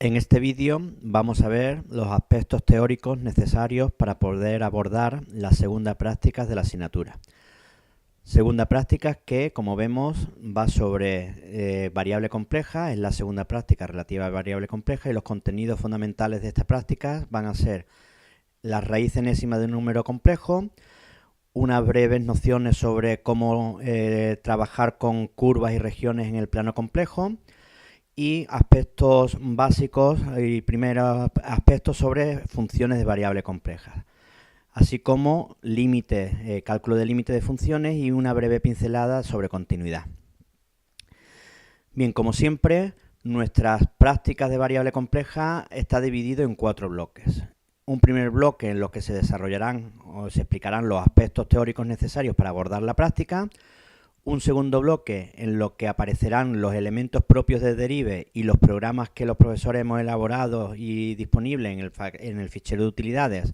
En este vídeo vamos a ver los aspectos teóricos necesarios para poder abordar la segunda práctica de la asignatura. Segunda práctica que, como vemos, va sobre variable compleja, es la segunda práctica relativa a variable compleja y los contenidos fundamentales de esta práctica van a ser la raíz enésima de un número complejo, unas breves nociones sobre cómo trabajar con curvas y regiones en el plano complejo, y aspectos básicos y primeros aspectos sobre funciones de variable compleja, así como límite, cálculo de límite de funciones y una breve pincelada sobre continuidad. Bien, como siempre, nuestras prácticas de variable compleja está dividido en 4 bloques. Un primer bloque en lo que se desarrollarán o se explicarán los aspectos teóricos necesarios para abordar la práctica. Un segundo bloque en lo que aparecerán los elementos propios de Derive y los programas que los profesores hemos elaborado y disponibles en el fichero de utilidades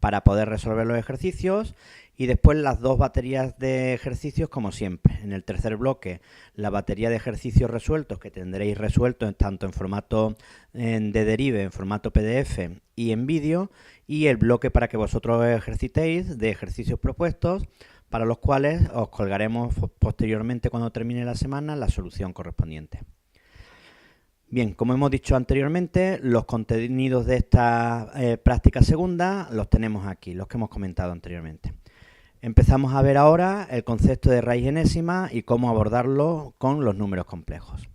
para poder resolver los ejercicios, y después las dos baterías de ejercicios como siempre. En el tercer bloque, la batería de ejercicios resueltos que tendréis resueltos tanto en formato de Derive, en formato PDF y en vídeo, y el bloque para que vosotros ejercitéis de ejercicios propuestos, para los cuales os colgaremos posteriormente, cuando termine la semana, la solución correspondiente. Bien, como hemos dicho anteriormente, los contenidos de esta práctica segunda los tenemos aquí, los que hemos comentado anteriormente. Empezamos a ver ahora el concepto de raíz enésima y cómo abordarlo con los números complejos.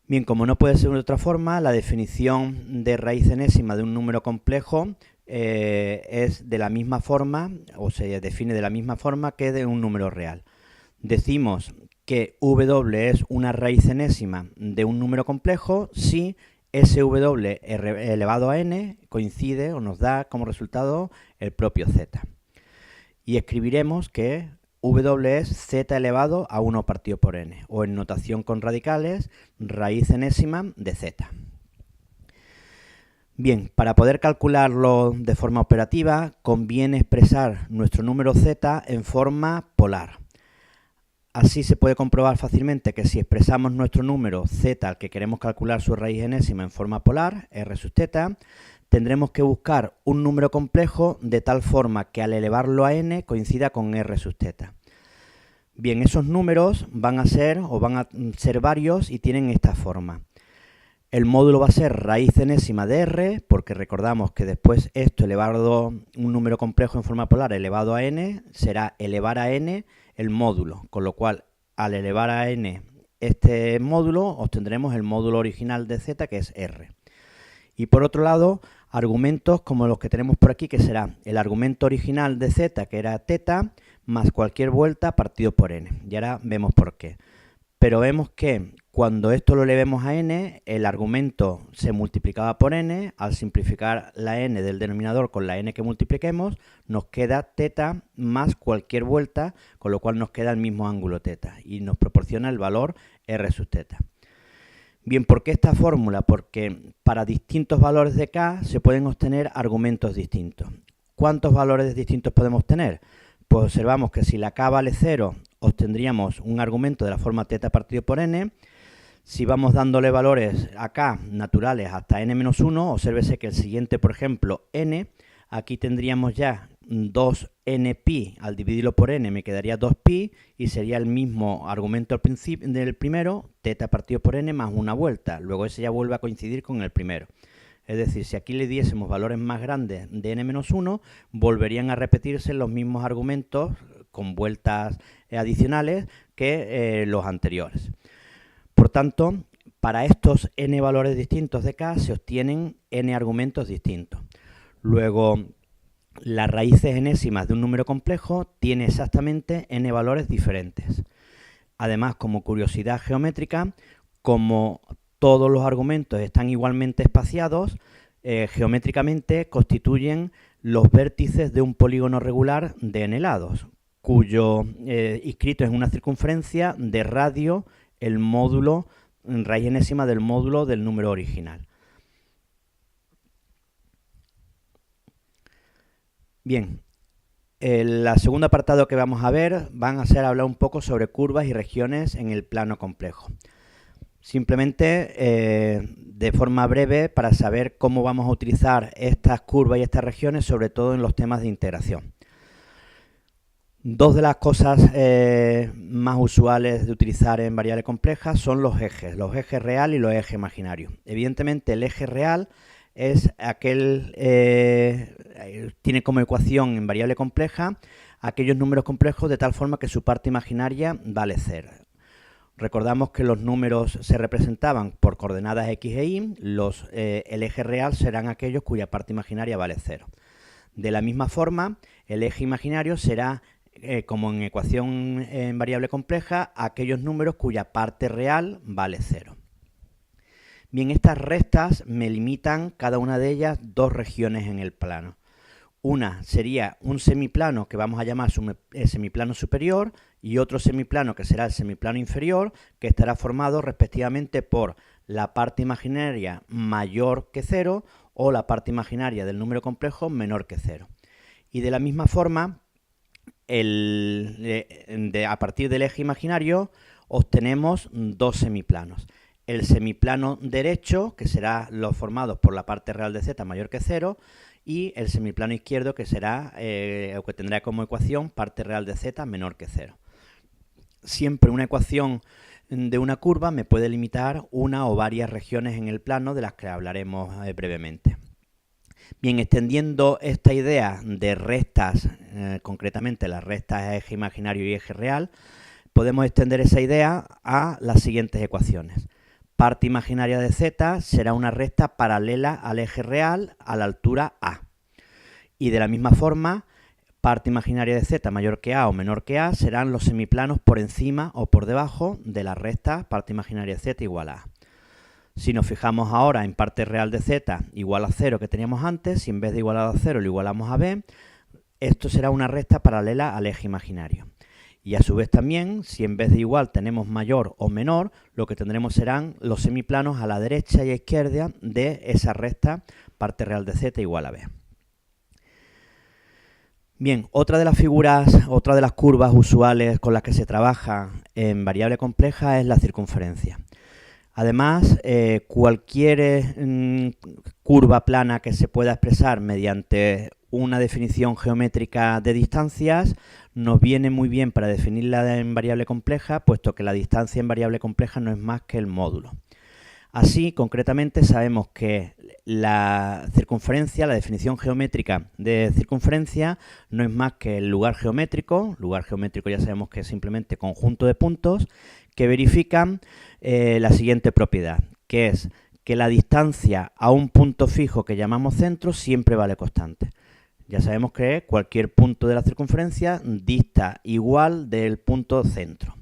Bien, como no puede ser de otra forma, la definición de raíz enésima de un número complejo es de la misma forma, o se define de la misma forma que de un número real. Decimos que W es una raíz enésima de un número complejo si SW elevado a n coincide o nos da como resultado el propio z. Y escribiremos que W es z elevado a 1 partido por n, o en notación con radicales, raíz enésima de z. Bien, para poder calcularlo de forma operativa, conviene expresar nuestro número z en forma polar. Así se puede comprobar fácilmente que si expresamos nuestro número z al que queremos calcular su raíz enésima en forma polar, r sub z, tendremos que buscar un número complejo de tal forma que al elevarlo a n coincida con r sub z. Bien, esos números van a ser varios y tienen esta forma. El módulo va a ser raíz enésima de r, porque recordamos que después esto elevado, un número complejo en forma polar elevado a n, será elevar a n el módulo, con lo cual al elevar a n este módulo obtendremos el módulo original de z, que es r. Y por otro lado, argumentos como los que tenemos por aquí, que será el argumento original de z, que era θ, más cualquier vuelta partido por n. Y ahora vemos por qué. Pero vemos que cuando esto lo elevemos a n, el argumento se multiplicaba por n. Al simplificar la n del denominador con la n que multipliquemos, nos queda θ más cualquier vuelta, con lo cual nos queda el mismo ángulo θ y nos proporciona el valor r sub θ. Bien, ¿por qué esta fórmula? Porque para distintos valores de k se pueden obtener argumentos distintos. ¿Cuántos valores distintos podemos tener? Pues observamos que si la k vale 0, obtendríamos un argumento de la forma θ partido por n. Si vamos dándole valores a k naturales hasta n-1, obsérvese que el siguiente, por ejemplo, n, aquí tendríamos ya 2npi, al dividirlo por n me quedaría 2pi y sería el mismo argumento al principio del primero, θ partido por n más una vuelta. Luego ese ya vuelve a coincidir con el primero. Es decir, si aquí le diésemos valores más grandes de n-1, volverían a repetirse los mismos argumentos con vueltas adicionales que los anteriores. Por tanto, para estos n valores distintos de k se obtienen n argumentos distintos. Luego, las raíces enésimas de un número complejo tiene exactamente n valores diferentes. Además, como curiosidad geométrica, como todos los argumentos están igualmente espaciados, geométricamente constituyen los vértices de un polígono regular de n lados, cuyo inscrito es una circunferencia de radio el módulo, raíz enésima del módulo del número original. Bien, el segundo apartado que vamos a ver van a ser hablar un poco sobre curvas y regiones en el plano complejo. Simplemente, de forma breve, para saber cómo vamos a utilizar estas curvas y estas regiones, sobre todo en los temas de integración. Dos de las cosas más usuales de utilizar en variables complejas son los ejes real y los ejes imaginarios. Evidentemente, el eje real es aquel, tiene como ecuación en variable compleja aquellos números complejos de tal forma que su parte imaginaria vale 0. Recordamos que los números se representaban por coordenadas x e y, el eje real serán aquellos cuya parte imaginaria vale 0. De la misma forma, el eje imaginario será, como en ecuación en variable compleja, aquellos números cuya parte real vale 0. Bien, estas restas me limitan cada una de ellas dos regiones en el plano. Una sería un semiplano que vamos a llamar semiplano superior y otro semiplano que será el semiplano inferior, que estará formado respectivamente por la parte imaginaria mayor que 0 o la parte imaginaria del número complejo menor que 0. Y de la misma forma, a partir del eje imaginario obtenemos dos semiplanos. El semiplano derecho, que será los formados por la parte real de z mayor que 0, y el semiplano izquierdo, que será, o que tendrá como ecuación parte real de z menor que 0. Siempre una ecuación de una curva me puede limitar una o varias regiones en el plano, de las que hablaremos brevemente. Bien, extendiendo esta idea de restas, concretamente las restas eje imaginario y eje real, podemos extender esa idea a las siguientes ecuaciones. Parte imaginaria de z será una recta paralela al eje real a la altura a. Y de la misma forma, parte imaginaria de z mayor que a o menor que a serán los semiplanos por encima o por debajo de la recta parte imaginaria de z igual a a. Si nos fijamos ahora en parte real de z igual a 0 que teníamos antes, si en vez de igualar a 0 lo igualamos a b, esto será una recta paralela al eje imaginario. Y a su vez también, si en vez de igual tenemos mayor o menor, lo que tendremos serán los semiplanos a la derecha y a izquierda de esa recta parte real de z igual a b. Bien, otra de las curvas usuales con las que se trabaja en variable compleja es la circunferencia. Además, cualquier curva plana que se pueda expresar mediante una definición geométrica de distancias nos viene muy bien para definirla en variable compleja, puesto que la distancia en variable compleja no es más que el módulo. Así, concretamente, sabemos que la circunferencia, la definición geométrica de circunferencia, no es más que el lugar geométrico ya sabemos que es simplemente conjunto de puntos que verifican la siguiente propiedad, que es que la distancia a un punto fijo que llamamos centro siempre vale constante. Ya sabemos que cualquier punto de la circunferencia dista igual del punto centro.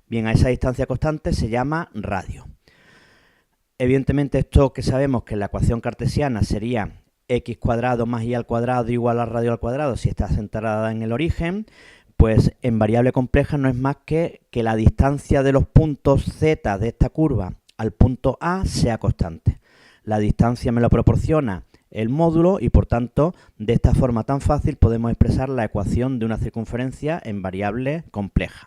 Bien, a esa distancia constante se llama radio. Evidentemente, esto que sabemos que en la ecuación cartesiana sería x cuadrado más y al cuadrado igual a radio al cuadrado si está centrada en el origen, pues en variable compleja no es más que la distancia de los puntos z de esta curva al punto A sea constante. La distancia me lo proporciona el módulo y, por tanto, de esta forma tan fácil podemos expresar la ecuación de una circunferencia en variable compleja.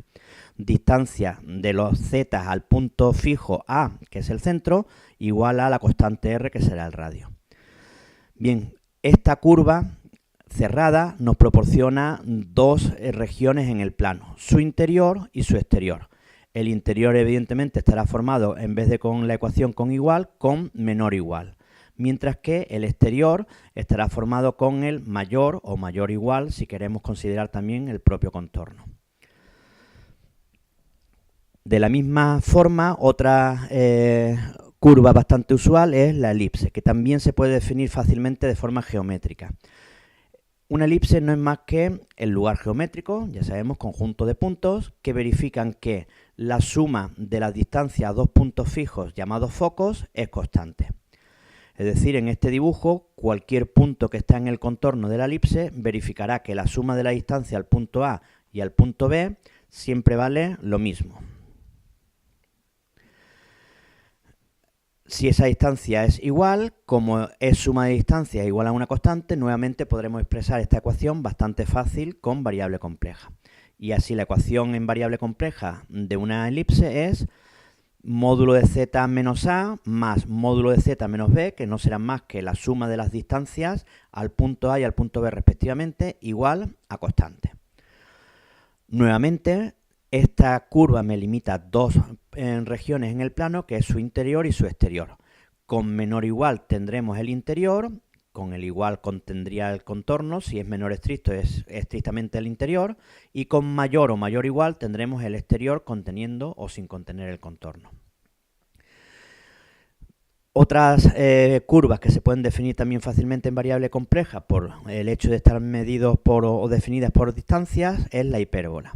Distancia de los z al punto fijo A, que es el centro, igual a la constante r, que será el radio. Bien, esta curva cerrada nos proporciona dos regiones en el plano, su interior y su exterior. El interior, evidentemente, estará formado, en vez de con la ecuación con igual, con menor igual. Mientras que el exterior estará formado con el mayor o mayor igual, si queremos considerar también el propio contorno. De la misma forma, otra curva bastante usual es la elipse, que también se puede definir fácilmente de forma geométrica. Una elipse no es más que el lugar geométrico, ya sabemos, conjunto de puntos, que verifican que la suma de las distancias a dos puntos fijos llamados focos es constante. Es decir, en este dibujo, cualquier punto que está en el contorno de la elipse verificará que la suma de la distancia al punto A y al punto B siempre vale lo mismo. Si esa distancia es igual, como es suma de distancias igual a una constante, nuevamente podremos expresar esta ecuación bastante fácil con variable compleja. Y así la ecuación en variable compleja de una elipse es módulo de z menos a más módulo de z menos b, que no serán más que la suma de las distancias al punto A y al punto B respectivamente, igual a constante. Nuevamente, esta curva me limita dos regiones en el plano, que es su interior y su exterior. Con menor o igual tendremos el interior, con el igual contendría el contorno, si es menor estricto es estrictamente el interior, y con mayor o mayor o igual tendremos el exterior conteniendo o sin contener el contorno. Otras curvas que se pueden definir también fácilmente en variable compleja por el hecho de estar medidos o definidas por distancias es la hipérbola.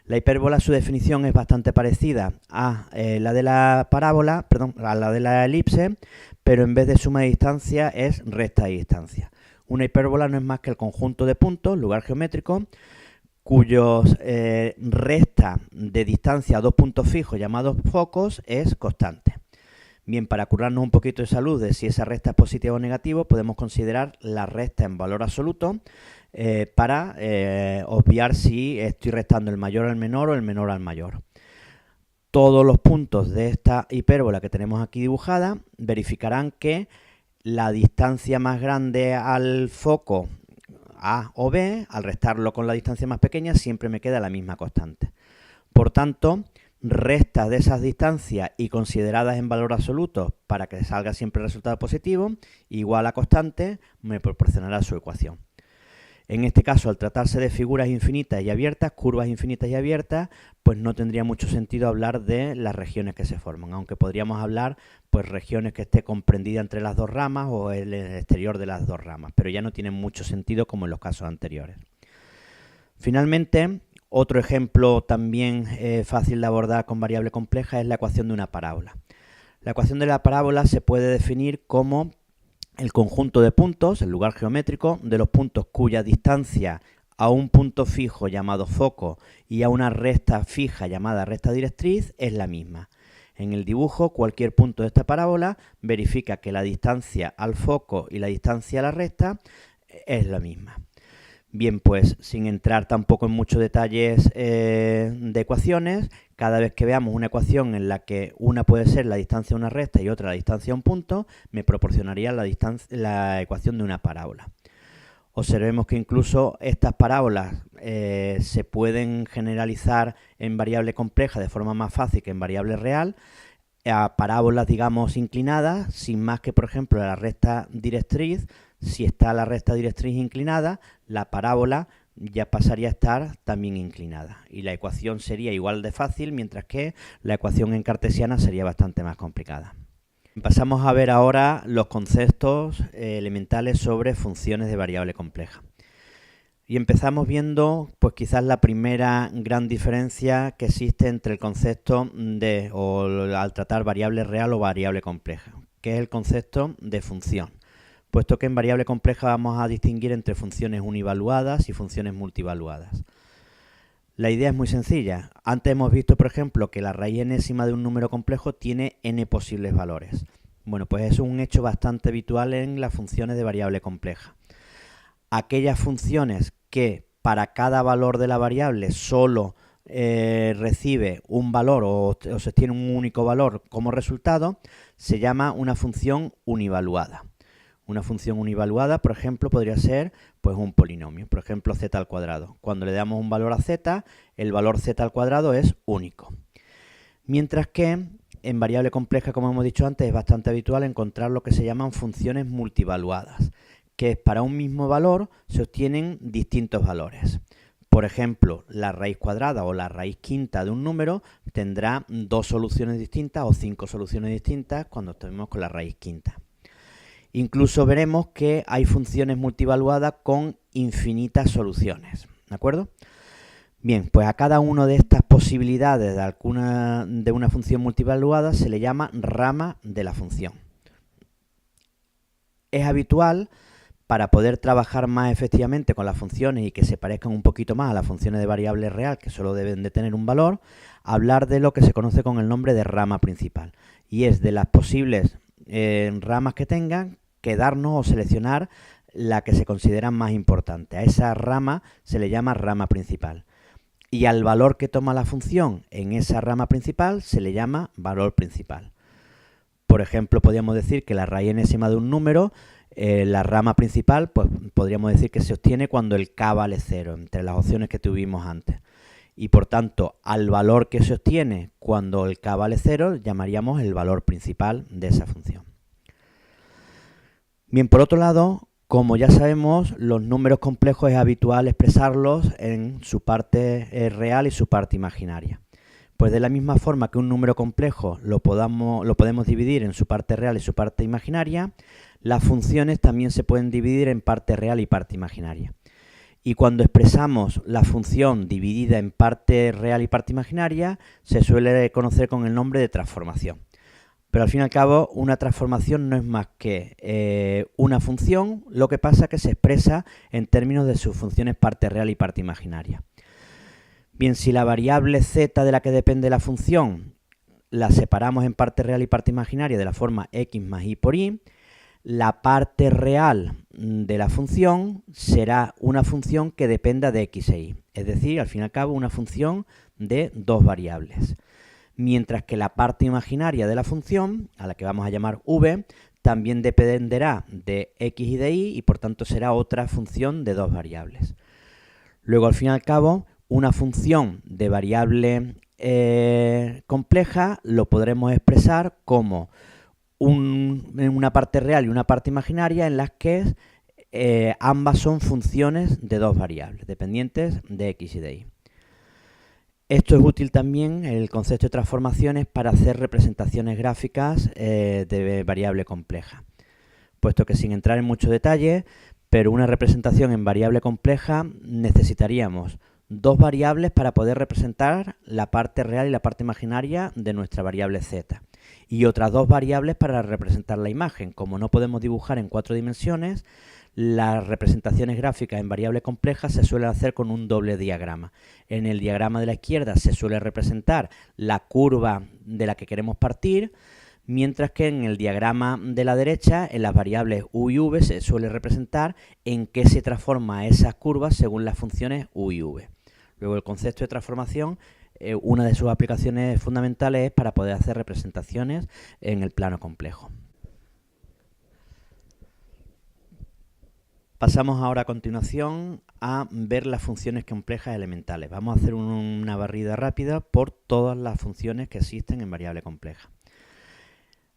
La hipérbola, su definición es bastante parecida a la de la parábola, perdón, a la de la elipse, pero en vez de suma de distancia es recta de distancia. Una hipérbola no es más que el conjunto de puntos, lugar geométrico, cuyos resta de distancia a dos puntos fijos llamados focos es constante. Bien, para curarnos un poquito de salud de si esa recta es positiva o negativa, podemos considerar la recta en valor absoluto para obviar si estoy restando el mayor al menor o el menor al mayor. Todos los puntos de esta hipérbola que tenemos aquí dibujada verificarán que la distancia más grande al foco A o B, al restarlo con la distancia más pequeña, siempre me queda la misma constante. Por tanto, restas de esas distancias y consideradas en valor absoluto para que salga siempre el resultado positivo, igual a constante, me proporcionará su ecuación. En este caso, al tratarse de figuras infinitas y abiertas, curvas infinitas y abiertas, pues no tendría mucho sentido hablar de las regiones que se forman, aunque podríamos hablar pues regiones que esté comprendida entre las dos ramas o el exterior de las dos ramas, pero ya no tienen mucho sentido como en los casos anteriores. Finalmente, otro ejemplo también fácil de abordar con variable compleja es la ecuación de una parábola. La ecuación de la parábola se puede definir como el conjunto de puntos, el lugar geométrico, de los puntos cuya distancia a un punto fijo llamado foco y a una recta fija llamada recta directriz es la misma. En el dibujo, cualquier punto de esta parábola verifica que la distancia al foco y la distancia a la recta es la misma. Bien, pues sin entrar tampoco en muchos detalles de ecuaciones, cada vez que veamos una ecuación en la que una puede ser la distancia a una recta y otra la distancia a un punto, me proporcionaría la ecuación de una parábola. Observemos que incluso estas parábolas se pueden generalizar en variable compleja de forma más fácil que en variable real, a parábolas, digamos, inclinadas, sin más que, por ejemplo, la recta directriz. Si está la recta directriz inclinada, la parábola ya pasaría a estar también inclinada y la ecuación sería igual de fácil, mientras que la ecuación en cartesiana sería bastante más complicada. Pasamos a ver ahora los conceptos elementales sobre funciones de variable compleja. Y empezamos viendo, pues quizás la primera gran diferencia que existe entre el concepto al tratar variable real o variable compleja, que es el concepto de función. Puesto que en variable compleja vamos a distinguir entre funciones univaluadas y funciones multivaluadas. La idea es muy sencilla. Antes hemos visto, por ejemplo, que la raíz enésima de un número complejo tiene n posibles valores. Bueno, pues eso es un hecho bastante habitual en las funciones de variable compleja. Aquellas funciones que para cada valor de la variable solo recibe un valor o se obtiene un único valor como resultado, se llama una función univaluada. Una función univaluada, por ejemplo, podría ser pues un polinomio, por ejemplo z al cuadrado. Cuando le damos un valor a z, el valor z al cuadrado es único. Mientras que en variable compleja, como hemos dicho antes, es bastante habitual encontrar lo que se llaman funciones multivaluadas, que para un mismo valor se obtienen distintos valores. Por ejemplo, la raíz cuadrada o la raíz quinta de un número tendrá dos soluciones distintas o 5 soluciones distintas cuando estemos con la raíz quinta. Incluso veremos que hay funciones multivaluadas con infinitas soluciones, ¿de acuerdo? Bien, pues a cada una de estas posibilidades de una función multivaluada se le llama rama de la función. Es habitual, para poder trabajar más efectivamente con las funciones y que se parezcan un poquito más a las funciones de variable real, que solo deben de tener un valor, hablar de lo que se conoce con el nombre de rama principal. Y es de las posibles ramas que tengan, quedarnos o seleccionar la que se considera más importante. A esa rama se le llama rama principal. y al valor que toma la función en esa rama principal se le llama valor principal. Por ejemplo, podríamos decir que la raíz enésima de un número, la rama principal, pues podríamos decir que se obtiene cuando el k vale 0, entre las opciones que tuvimos antes. Y por tanto, al valor que se obtiene cuando el k vale 0, llamaríamos el valor principal de esa función. Bien, por otro lado, como ya sabemos, los números complejos es habitual expresarlos en su parte real y su parte imaginaria. Pues de la misma forma que un número complejo lo podemos dividir en su parte real y su parte imaginaria, las funciones también se pueden dividir en parte real y parte imaginaria. Y cuando expresamos la función dividida en parte real y parte imaginaria, se suele conocer con el nombre de transformación. Pero al fin y al cabo, una transformación no es más que una función, lo que pasa es que se expresa en términos de sus funciones parte real y parte imaginaria. Bien, si la variable z de la que depende la función la separamos en parte real y parte imaginaria de la forma x más y por y, la parte real de la función será una función que dependa de x e y, es decir, al fin y al cabo, una función de dos variables. Mientras que la parte imaginaria de la función, a la que vamos a llamar v, también dependerá de x y de y y por tanto será otra función de dos variables. Luego, al fin y al cabo, una función de variable compleja lo podremos expresar como una parte real y una parte imaginaria en las que ambas son funciones de dos variables, dependientes de x y de y. Esto es útil también, el concepto de transformaciones, para hacer representaciones gráficas de variable compleja. Puesto que sin entrar en mucho detalle, pero una representación en variable compleja necesitaríamos dos variables para poder representar la parte real y la parte imaginaria de nuestra variable z. Y otras dos variables para representar la imagen. Como no podemos dibujar en 4 dimensiones, las representaciones gráficas en variable compleja se suelen hacer con un doble diagrama. En el diagrama de la izquierda se suele representar la curva de la que queremos partir, mientras que en el diagrama de la derecha, en las variables u y v, se suele representar en qué se transforma esas curvas según las funciones u y v. Luego, el concepto de transformación, una de sus aplicaciones fundamentales es para poder hacer representaciones en el plano complejo. Pasamos ahora a continuación a ver las funciones complejas elementales. Vamos a hacer una barrida rápida por todas las funciones que existen en variable compleja.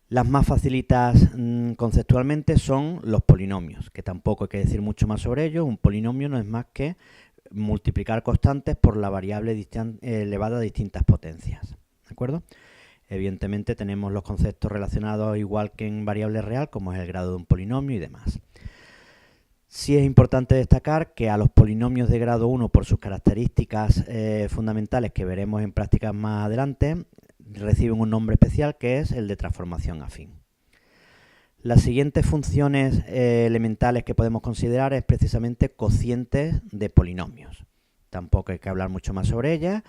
Las más facilitas conceptualmente son los polinomios, que tampoco hay que decir mucho más sobre ellos. Un polinomio no es más que multiplicar constantes por la variable elevada a distintas potencias. ¿De acuerdo? Evidentemente tenemos los conceptos relacionados igual que en variable real, como es el grado de un polinomio y demás. Sí es importante destacar que a los polinomios de grado 1, por sus características fundamentales que veremos en prácticas más adelante, reciben un nombre especial que es el de transformación afín. Las siguientes funciones elementales que podemos considerar es precisamente cocientes de polinomios. Tampoco hay que hablar mucho más sobre ellas.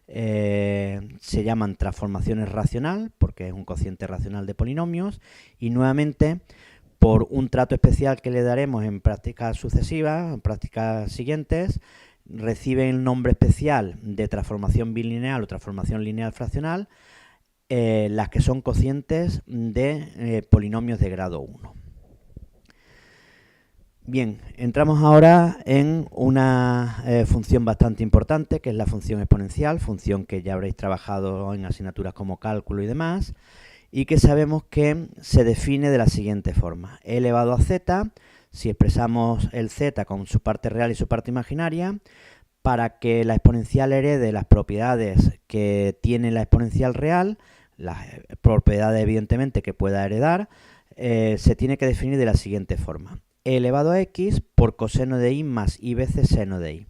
Se llaman transformaciones racional porque es un cociente racional de polinomios y nuevamente por un trato especial que le daremos en prácticas sucesivas, en prácticas siguientes, reciben el nombre especial de transformación bilineal o transformación lineal fraccional, las que son cocientes de polinomios de grado 1. Bien, entramos ahora en una función bastante importante, que es la función exponencial, función que ya habréis trabajado en asignaturas como cálculo y demás, y que sabemos que se define de la siguiente forma. E elevado a z, si expresamos el z con su parte real y su parte imaginaria, para que la exponencial herede las propiedades que tiene la exponencial real, las propiedades evidentemente que pueda heredar, se tiene que definir de la siguiente forma. E elevado a x por coseno de y más y veces seno de y.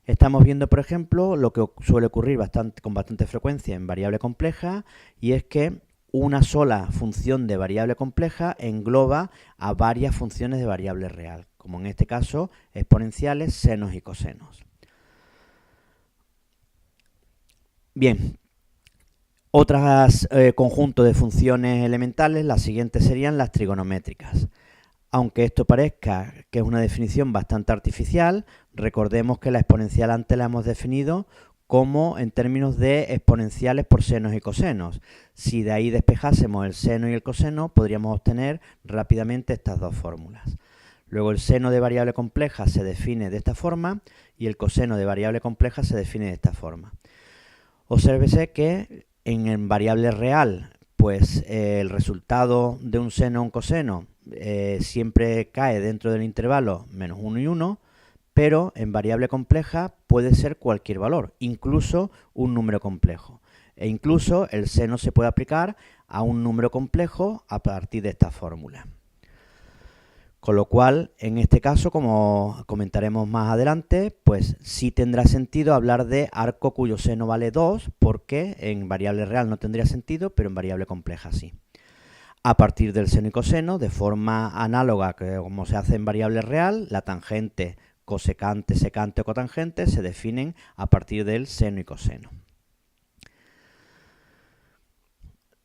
Estamos viendo, por ejemplo, lo que suele ocurrir con bastante frecuencia en variable compleja, y es que una sola función de variable compleja engloba a varias funciones de variable real, como en este caso exponenciales, senos y cosenos. Bien, otros conjuntos de funciones elementales, las siguientes serían las trigonométricas. Aunque esto parezca que es una definición bastante artificial, recordemos que la exponencial antes la hemos definido como en términos de exponenciales por senos y cosenos. Si de ahí despejásemos el seno y el coseno, podríamos obtener rápidamente estas dos fórmulas. Luego el seno de variable compleja se define de esta forma y el coseno de variable compleja se define de esta forma. Obsérvese que en variable real, pues el resultado de un seno o un coseno siempre cae dentro del intervalo menos 1 y 1, pero en variable compleja puede ser cualquier valor, incluso un número complejo. E incluso el seno se puede aplicar a un número complejo a partir de esta fórmula. Con lo cual, en este caso, como comentaremos más adelante, pues sí tendrá sentido hablar de arco cuyo seno vale 2, porque en variable real no tendría sentido, pero en variable compleja sí. A partir del seno y coseno, de forma análoga que como se hace en variable real, la tangente, cosecante, secante o cotangente se definen a partir del seno y coseno.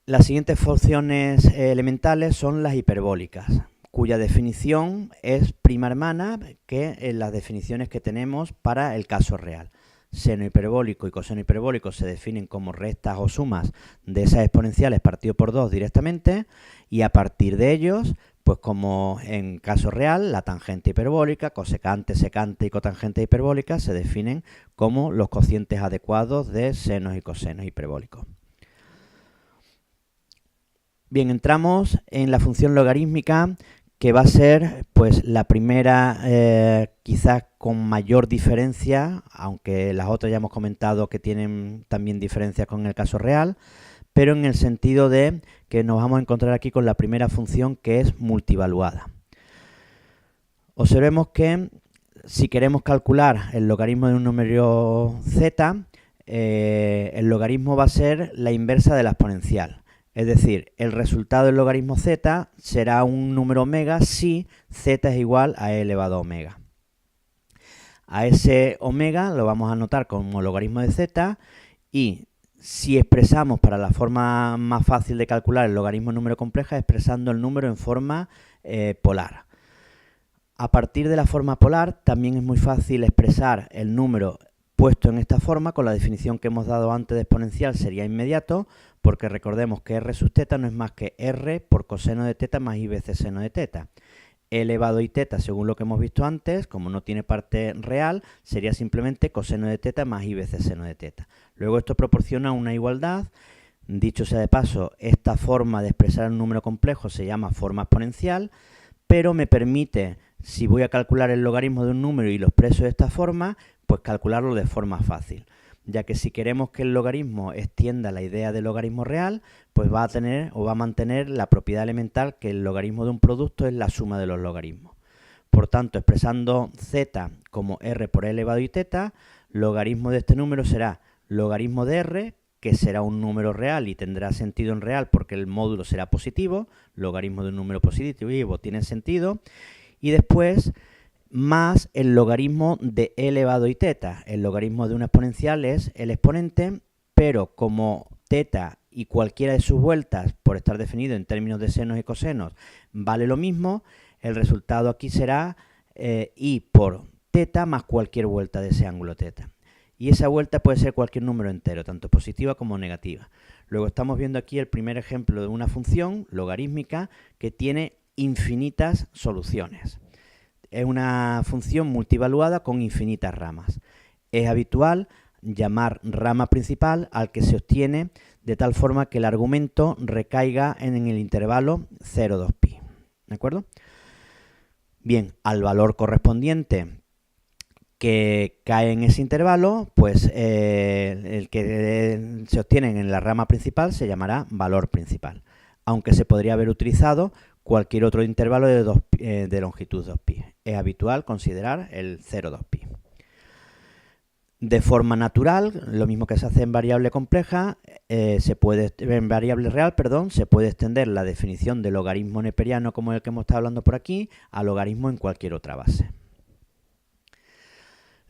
Las siguientes funciones elementales son las hiperbólicas, cuya definición es prima hermana que en las definiciones que tenemos para el caso real. Seno hiperbólico y coseno hiperbólico se definen como restas o sumas de esas exponenciales partido por 2 directamente, y a partir de ellos, pues como en caso real, la tangente hiperbólica, cosecante, secante y cotangente hiperbólica se definen como los cocientes adecuados de senos y cosenos hiperbólicos. Bien, entramos en la función logarítmica, que va a ser pues la primera quizás con mayor diferencia, aunque las otras ya hemos comentado que tienen también diferencias con el caso real, pero en el sentido de que nos vamos a encontrar aquí con la primera función, que es multivaluada. Observemos que si queremos calcular el logaritmo de un número z, el logaritmo va a ser la inversa de la exponencial. Es decir, el resultado del logaritmo z será un número omega si z es igual a e elevado a omega. A ese omega lo vamos a anotar como logaritmo de z, y si expresamos para la forma más fácil de calcular el logaritmo en número compleja, expresando el número en forma polar. A partir de la forma polar también es muy fácil expresar el número puesto en esta forma. Con la definición que hemos dado antes de exponencial sería inmediato, porque recordemos que r sub θ no es más que r por coseno de θ más i veces seno de θ. E elevado i θ, según lo que hemos visto antes, como no tiene parte real, sería simplemente coseno de θ más i veces seno de θ. Luego esto proporciona una igualdad. Dicho sea de paso, esta forma de expresar un número complejo se llama forma exponencial, pero me permite, si voy a calcular el logaritmo de un número y lo expreso de esta forma, pues calcularlo de forma fácil, ya que si queremos que el logaritmo extienda la idea de logaritmo real, pues va a tener o va a mantener la propiedad elemental que el logaritmo de un producto es la suma de los logaritmos. Por tanto, expresando z como r por e elevado i θ, logaritmo de este número será logaritmo de r, que será un número real y tendrá sentido en real porque el módulo será positivo, logaritmo de un número positivo tiene sentido, y después más el logaritmo de e elevado i θ. El logaritmo de una exponencial es el exponente, pero como θ y cualquiera de sus vueltas, por estar definido en términos de senos y cosenos, vale lo mismo, el resultado aquí será i por θ más cualquier vuelta de ese ángulo θ. Y esa vuelta puede ser cualquier número entero, tanto positiva como negativa. Luego estamos viendo aquí el primer ejemplo de una función logarítmica que tiene infinitas soluciones. Es una función multivaluada con infinitas ramas. Es habitual llamar rama principal al que se obtiene de tal forma que el argumento recaiga en el intervalo 0,2pi. ¿De acuerdo? Bien, al valor correspondiente que cae en ese intervalo, pues el que se obtiene en la rama principal se llamará valor principal, aunque se podría haber utilizado cualquier otro intervalo de longitud 2pi. Es habitual considerar el 0,2pi. De forma natural, lo mismo que se hace en variable compleja, en variable real, se puede extender la definición de logaritmo neperiano, como el que hemos estado hablando por aquí, a logaritmo en cualquier otra base.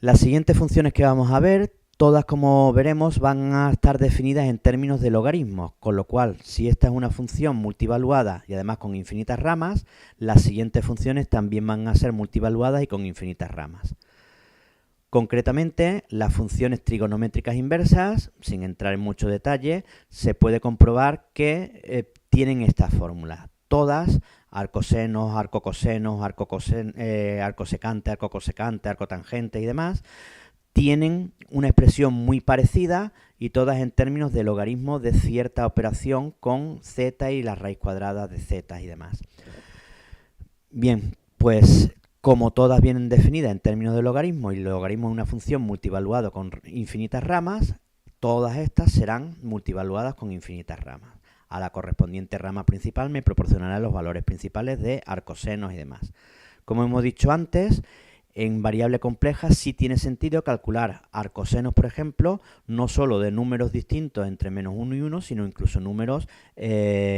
Las siguientes funciones que vamos a ver, todas, como veremos, van a estar definidas en términos de logaritmos, con lo cual, si esta es una función multivaluada y además con infinitas ramas, las siguientes funciones también van a ser multivaluadas y con infinitas ramas. Concretamente, las funciones trigonométricas inversas, sin entrar en mucho detalle, se puede comprobar que tienen esta fórmula. Todas, arcosenos, arcocosenos, arcosecante, arcocosecante, arcotangente y demás, tienen una expresión muy parecida y todas en términos de logaritmo de cierta operación con z y la raíz cuadrada de z y demás. Bien, pues como todas vienen definidas en términos de logaritmo y el logaritmo es una función multivaluada con infinitas ramas, todas estas serán multivaluadas con infinitas ramas. A la correspondiente rama principal me proporcionará los valores principales de arcosenos y demás. Como hemos dicho antes, en variable compleja sí tiene sentido calcular arcosenos, por ejemplo, no solo de números distintos entre menos 1 y 1, sino incluso números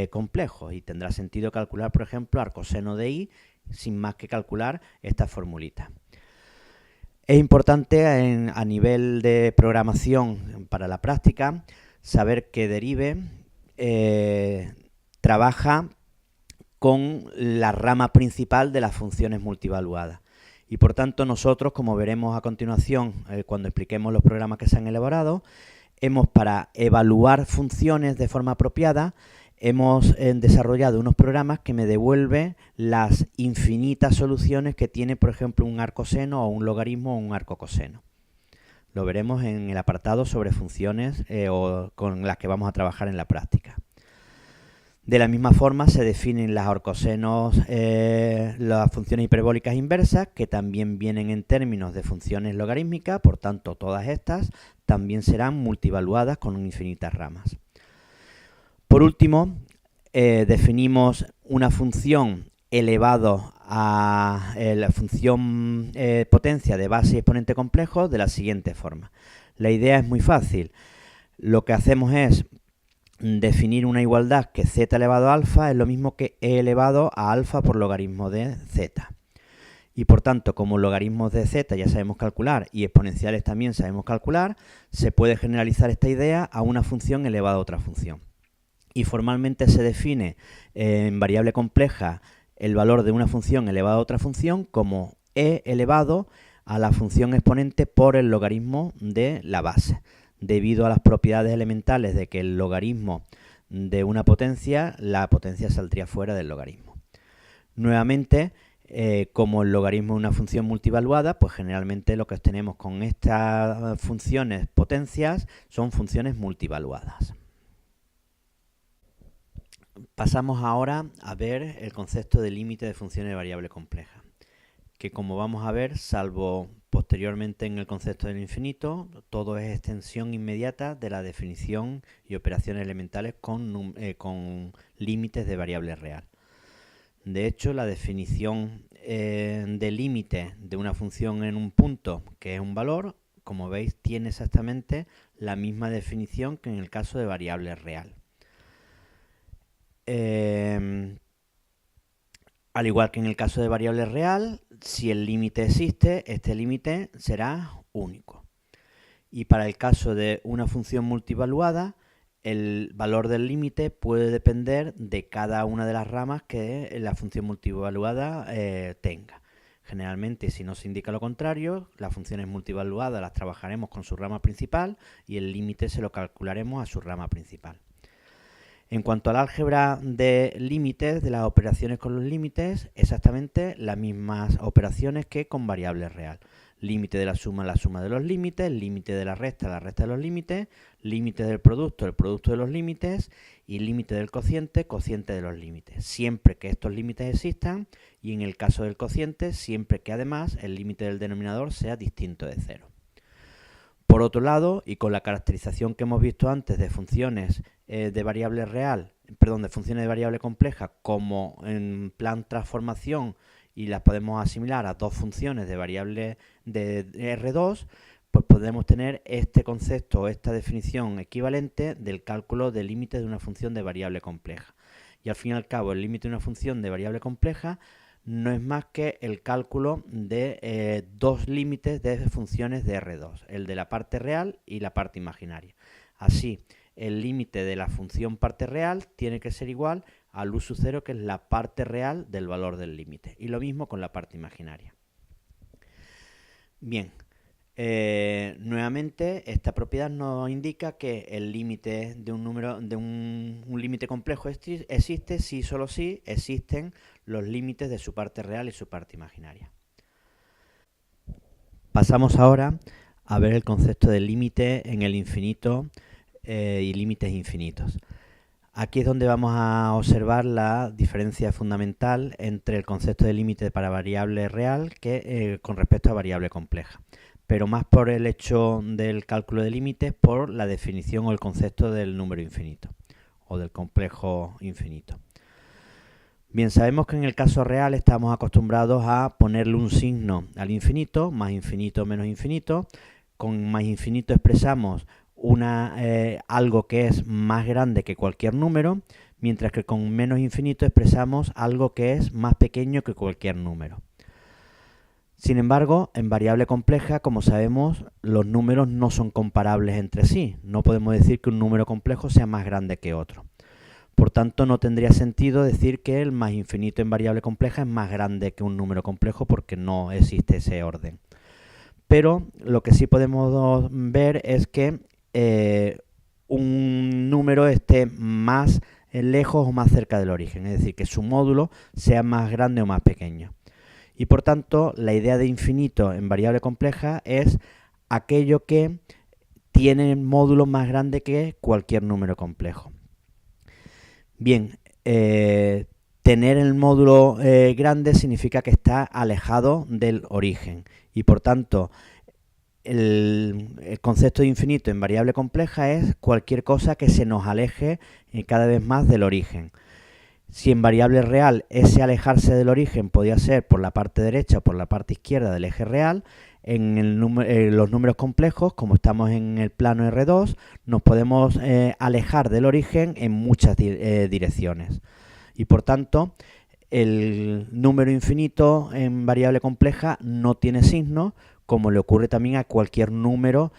complejos. Y tendrá sentido calcular, por ejemplo, arcoseno de i, sin más que calcular esta formulita. Es importante a nivel de programación para la práctica saber que Derive trabaja con la rama principal de las funciones multivaluadas. Y por tanto nosotros, como veremos a continuación cuando expliquemos los programas que se han elaborado, para evaluar funciones de forma apropiada, hemos desarrollado unos programas que me devuelven las infinitas soluciones que tiene, por ejemplo, un arcoseno o un logaritmo o un arcocoseno. Lo veremos en el apartado sobre funciones con las que vamos a trabajar en la práctica. De la misma forma se definen las arcosenos, las funciones hiperbólicas inversas, que también vienen en términos de funciones logarítmicas, por tanto todas estas también serán multivaluadas con infinitas ramas. Por último, definimos una función elevado a la función potencia de base y exponente complejo de la siguiente forma. La idea es muy fácil. Lo que hacemos es definir una igualdad que z elevado a alfa es lo mismo que e elevado a alfa por logaritmo de z. Y por tanto, como logaritmos de z ya sabemos calcular y exponenciales también sabemos calcular, se puede generalizar esta idea a una función elevada a otra función. Y formalmente se define en variable compleja el valor de una función elevada a otra función como e elevado a la función exponente por el logaritmo de la base, debido a las propiedades elementales de que el logaritmo de una potencia, la potencia saldría fuera del logaritmo. Nuevamente, como el logaritmo es una función multivaluada, pues generalmente lo que obtenemos con estas funciones potencias son funciones multivaluadas. Pasamos ahora a ver el concepto de límite de funciones de variable compleja, que como vamos a ver, salvo posteriormente en el concepto del infinito, todo es extensión inmediata de la definición y operaciones elementales con límites de variable real. De hecho, la definición de límite de una función en un punto, que es un valor, como veis, tiene exactamente la misma definición que en el caso de variable real. Al igual que en el caso de variable real, si el límite existe, este límite será único. Y para el caso de una función multivaluada, el valor del límite puede depender de cada una de las ramas que la función multivaluada tenga. Generalmente, si no se indica lo contrario, las funciones multivaluadas las trabajaremos con su rama principal y el límite se lo calcularemos a su rama principal. En cuanto al álgebra de límites, de las operaciones con los límites, exactamente las mismas operaciones que con variable real. Límite de la suma de los límites, límite de la resta de los límites, límite del producto, el producto de los límites y límite del cociente, cociente de los límites. Siempre que estos límites existan y en el caso del cociente, siempre que además el límite del denominador sea distinto de cero. Por otro lado, y con la caracterización que hemos visto antes de funciones de variable real, de funciones de variable compleja, como en plan transformación y las podemos asimilar a dos funciones de variable de R2, pues podemos tener este concepto o esta definición equivalente del cálculo del límite de una función de variable compleja. Y al fin y al cabo, el límite de una función de variable compleja no es más que el cálculo de dos límites de funciones de R2, el de la parte real y la parte imaginaria. Así, el límite de la función parte real tiene que ser igual al u sub 0, que es la parte real del valor del límite. Y lo mismo con la parte imaginaria. Bien, Nuevamente, esta propiedad nos indica que el límite de un número, de un límite complejo existe si y solo si existen los límites de su parte real y su parte imaginaria. Pasamos ahora a ver el concepto de límite en el infinito y límites infinitos. Aquí es donde vamos a observar la diferencia fundamental entre el concepto de límite para variable real con respecto a variable compleja, pero más por el hecho del cálculo de límites, por la definición o el concepto del número infinito o del complejo infinito. Bien, sabemos que en el caso real estamos acostumbrados a ponerle un signo al infinito, más infinito menos infinito. Con más infinito expresamos algo que es más grande que cualquier número, mientras que con menos infinito expresamos algo que es más pequeño que cualquier número. Sin embargo, en variable compleja, como sabemos, los números no son comparables entre sí. No podemos decir que un número complejo sea más grande que otro. Por tanto, no tendría sentido decir que el más infinito en variable compleja es más grande que un número complejo, porque no existe ese orden. Pero lo que sí podemos ver es que un número esté más lejos o más cerca del origen, es decir, que su módulo sea más grande o más pequeño. Y por tanto, la idea de infinito en variable compleja es aquello que tiene módulo más grande que cualquier número complejo. Bien, tener el módulo grande significa que está alejado del origen, y por tanto el concepto de infinito en variable compleja es cualquier cosa que se nos aleje cada vez más del origen. Si en variable real ese alejarse del origen podía ser por la parte derecha o por la parte izquierda del eje real, en los números complejos, como estamos en el plano R2, nos podemos alejar del origen en muchas direcciones. Y por tanto, el número infinito en variable compleja no tiene signo, como le ocurre también a cualquier número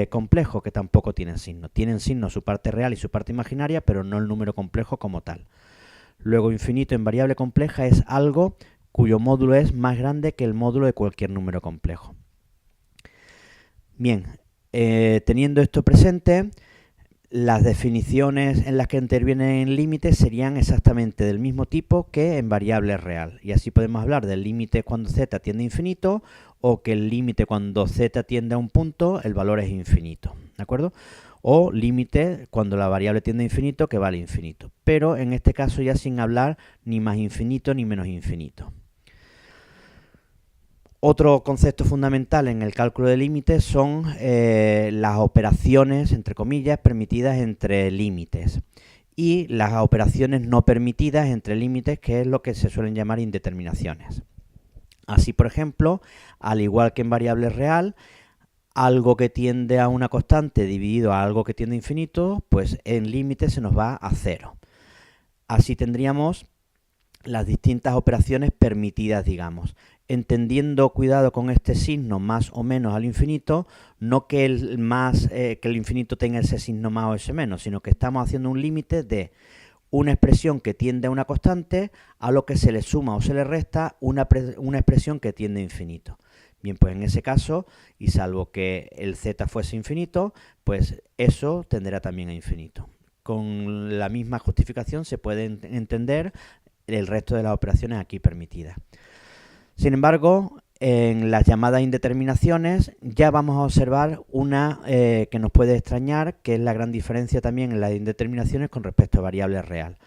complejo, que tampoco tienen signo. Tienen signo su parte real y su parte imaginaria, pero no el número complejo como tal. Luego, infinito en variable compleja es algo cuyo módulo es más grande que el módulo de cualquier número complejo. Bien, teniendo esto presente, las definiciones en las que intervienen límites serían exactamente del mismo tipo que en variable real. Y así podemos hablar del límite cuando z tiende a infinito, o que el límite cuando z tiende a un punto, el valor es infinito, ¿de acuerdo? O límite cuando la variable tiende a infinito, que vale infinito. Pero en este caso ya sin hablar ni más infinito ni menos infinito. Otro concepto fundamental en el cálculo de límites son las operaciones, entre comillas, permitidas entre límites, y las operaciones no permitidas entre límites, que es lo que se suelen llamar indeterminaciones. Así, por ejemplo, al igual que en variable real, algo que tiende a una constante dividido a algo que tiende a infinito, pues en límite se nos va a cero. Así tendríamos las distintas operaciones permitidas, digamos, entendiendo, cuidado con este signo más o menos al infinito, no que el infinito tenga ese signo más o ese menos, sino que estamos haciendo un límite de una expresión que tiende a una constante a lo que se le suma o se le resta una expresión que tiende a infinito. Bien, pues en ese caso, y salvo que el z fuese infinito, pues eso tenderá también a infinito. Con la misma justificación se puede entender el resto de las operaciones aquí permitidas. Sin embargo, en las llamadas indeterminaciones ya vamos a observar una que nos puede extrañar, que es la gran diferencia también en las indeterminaciones con respecto a variable real.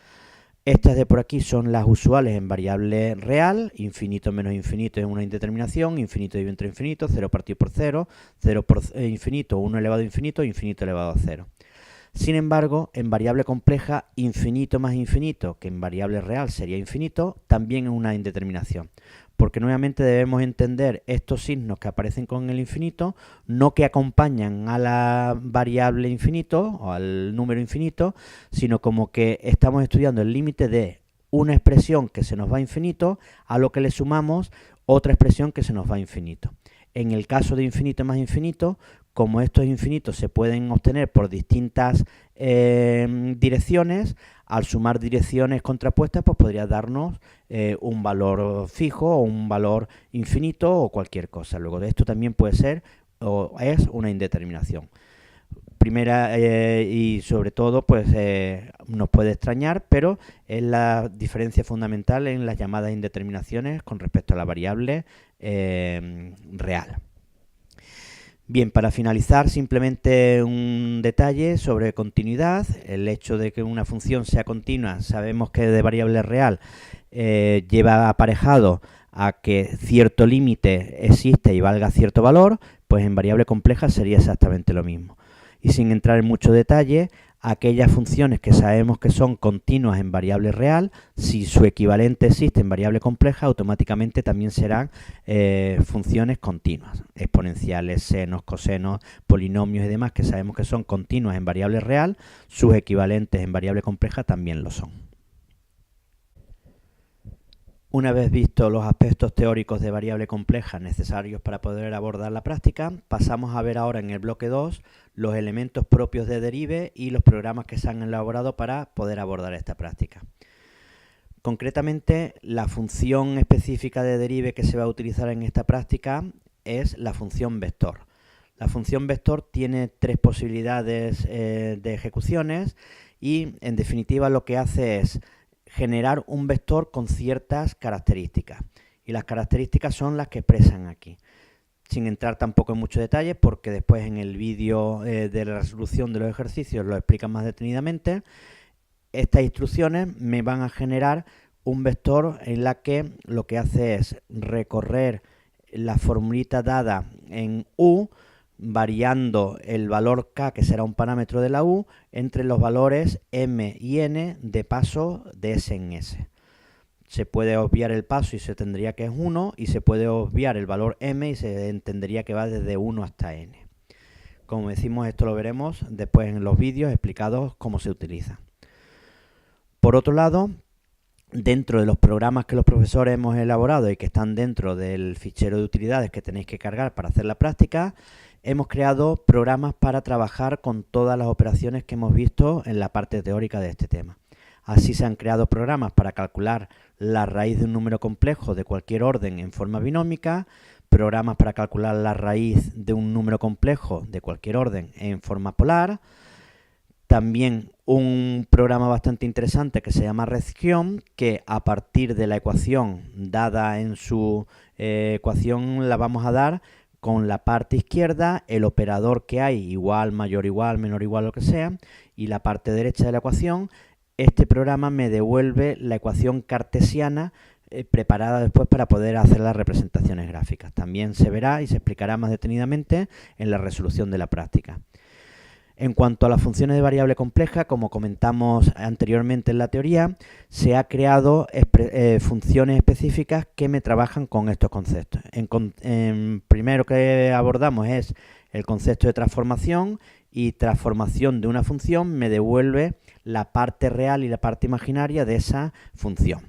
Estas de por aquí son las usuales en variable real: infinito menos infinito es una indeterminación, infinito dividido entre infinito, 0 partido por 0, 0 por infinito, 1 elevado a infinito, infinito elevado a 0. Sin embargo, en variable compleja, infinito más infinito, que en variable real sería infinito, también es una indeterminación, porque nuevamente debemos entender estos signos que aparecen con el infinito, no que acompañan a la variable infinito o al número infinito, sino como que estamos estudiando el límite de una expresión que se nos va a infinito, a lo que le sumamos otra expresión que se nos va a infinito. En el caso de infinito más infinito, como estos infinitos se pueden obtener por distintas direcciones, al sumar direcciones contrapuestas, pues podría darnos un valor fijo o un valor infinito o cualquier cosa. Luego de esto también puede ser o es una indeterminación. Primera y sobre todo pues nos puede extrañar, pero es la diferencia fundamental en las llamadas indeterminaciones con respecto a la variable real. Bien, para finalizar, simplemente un detalle sobre continuidad. El hecho de que una función sea continua, sabemos que de variable real lleva aparejado a que cierto límite existe y valga cierto valor, pues en variable compleja sería exactamente lo mismo. Y sin entrar en mucho detalle, aquellas funciones que sabemos que son continuas en variable real, si su equivalente existe en variable compleja, automáticamente también serán funciones continuas. Exponenciales, senos, cosenos, polinomios y demás que sabemos que son continuas en variable real, sus equivalentes en variable compleja también lo son. Una vez vistos los aspectos teóricos de variable compleja necesarios para poder abordar la práctica, pasamos a ver ahora en el bloque 2 los elementos propios de Derive y los programas que se han elaborado para poder abordar esta práctica. Concretamente, la función específica de Derive que se va a utilizar en esta práctica es la función vector. La función vector tiene tres posibilidades de ejecuciones y, en definitiva, lo que hace es generar un vector con ciertas características. Y las características son las que expresan aquí. Sin entrar tampoco en mucho detalle, porque después en el vídeo de la resolución de los ejercicios lo explican más detenidamente. Estas instrucciones me van a generar un vector en la que lo que hace es recorrer la formulita dada en U, variando el valor k, que será un parámetro de la U, entre los valores m y n de paso de s en s. Se puede obviar el paso y se tendría que es 1, y se puede obviar el valor m y se entendería que va desde 1 hasta n. Como decimos, esto lo veremos después en los vídeos explicados cómo se utiliza. Por otro lado, dentro de los programas que los profesores hemos elaborado y que están dentro del fichero de utilidades que tenéis que cargar para hacer la práctica, hemos creado programas para trabajar con todas las operaciones que hemos visto en la parte teórica de este tema. Así se han creado programas para calcular la raíz de un número complejo de cualquier orden en forma binómica, programas para calcular la raíz de un número complejo de cualquier orden en forma polar, también un programa bastante interesante que se llama Redgeom, que a partir de la ecuación dada en su ecuación la vamos a dar con la parte izquierda, el operador que hay, igual, mayor, igual, menor, igual, lo que sea, y la parte derecha de la ecuación. Este programa me devuelve la ecuación cartesiana preparada después para poder hacer las representaciones gráficas. También se verá y se explicará más detenidamente en la resolución de la práctica. En cuanto a las funciones de variable compleja, como comentamos anteriormente en la teoría, se ha creado funciones específicas que me trabajan con estos conceptos. Primero que abordamos es el concepto de transformación, y transformación de una función me devuelve la parte real y la parte imaginaria de esa función.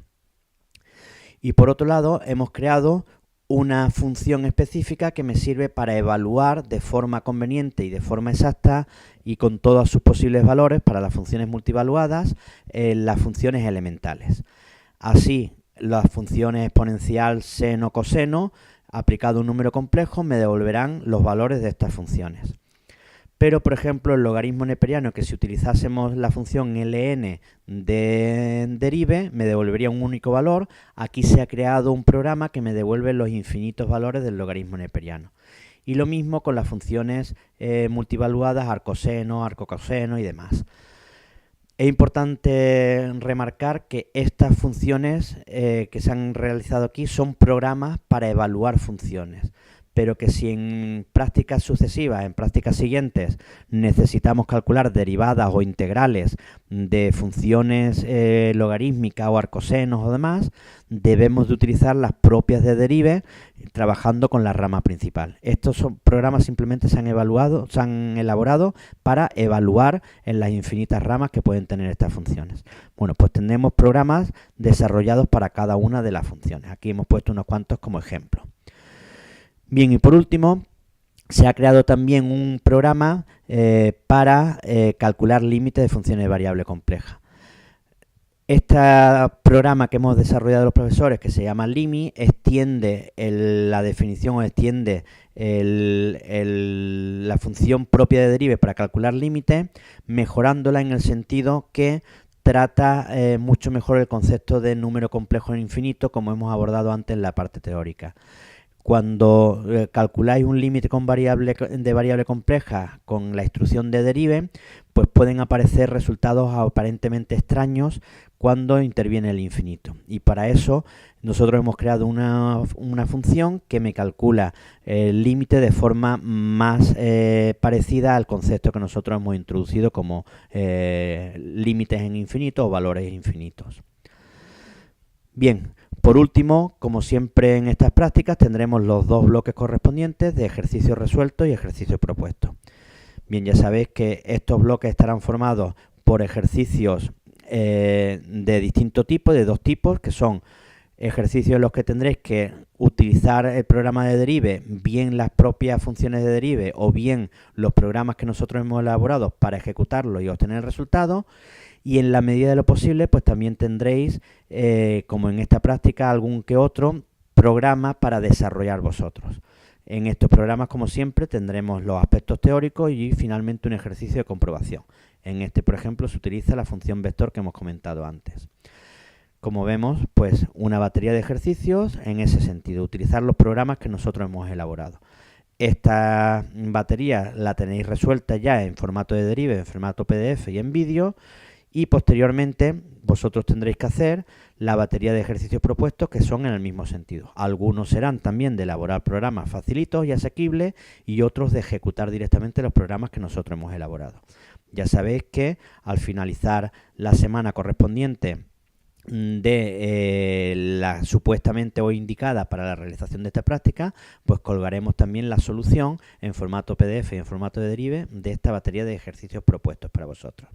Y por otro lado, hemos creado una función específica que me sirve para evaluar de forma conveniente y de forma exacta y con todos sus posibles valores para las funciones multivaluadas, las funciones elementales. Así, las funciones exponencial, seno, coseno, aplicado a un número complejo, me devolverán los valores de estas funciones. Pero, por ejemplo, el logaritmo neperiano, que si utilizásemos la función ln de Derive, me devolvería un único valor. Aquí se ha creado un programa que me devuelve los infinitos valores del logaritmo neperiano. Y lo mismo con las funciones multivaluadas, arcoseno, arcocoseno y demás. Es importante remarcar que estas funciones que se han realizado aquí son programas para evaluar funciones, pero que si en prácticas sucesivas, en prácticas siguientes, necesitamos calcular derivadas o integrales de funciones logarítmicas o arcosenos o demás, debemos de utilizar las propias de Derive trabajando con la rama principal. Estos programas simplemente se han elaborado para evaluar en las infinitas ramas que pueden tener estas funciones. Bueno, pues tenemos programas desarrollados para cada una de las funciones. Aquí hemos puesto unos cuantos como ejemplo. Bien, y por último, se ha creado también un programa para calcular límites de funciones de variable compleja. Este programa que hemos desarrollado los profesores, que se llama Limi, extiende la definición o extiende la función propia de derive para calcular límites, mejorándola en el sentido que trata mucho mejor el concepto de número complejo en infinito, como hemos abordado antes en la parte teórica. Cuando calculáis un límite de variable compleja con la instrucción de derive, pues pueden aparecer resultados aparentemente extraños cuando interviene el infinito. Y para eso nosotros hemos creado una función que me calcula el límite de forma más parecida al concepto que nosotros hemos introducido como límites en infinito o valores infinitos. Bien, por último, como siempre en estas prácticas, tendremos los dos bloques correspondientes de ejercicio resuelto y ejercicio propuesto. Bien, ya sabéis que estos bloques estarán formados por ejercicios de distinto tipo, de dos tipos, que son ejercicios en los que tendréis que utilizar el programa de derive, bien las propias funciones de derive o bien los programas que nosotros hemos elaborado para ejecutarlo y obtener el resultado. Y en la medida de lo posible, pues también tendréis, como en esta práctica, algún que otro programa para desarrollar vosotros. En estos programas, como siempre, tendremos los aspectos teóricos y finalmente un ejercicio de comprobación. En este, por ejemplo, se utiliza la función vector que hemos comentado antes. Como vemos, pues una batería de ejercicios en ese sentido, utilizar los programas que nosotros hemos elaborado. Esta batería la tenéis resuelta ya en formato de derive, en formato PDF y en vídeo. Y posteriormente vosotros tendréis que hacer la batería de ejercicios propuestos que son en el mismo sentido. Algunos serán también de elaborar programas facilitos y asequibles y otros de ejecutar directamente los programas que nosotros hemos elaborado. Ya sabéis que al finalizar la semana correspondiente de la supuestamente hoy indicada para la realización de esta práctica, pues colgaremos también la solución en formato PDF y en formato de derive de esta batería de ejercicios propuestos para vosotros.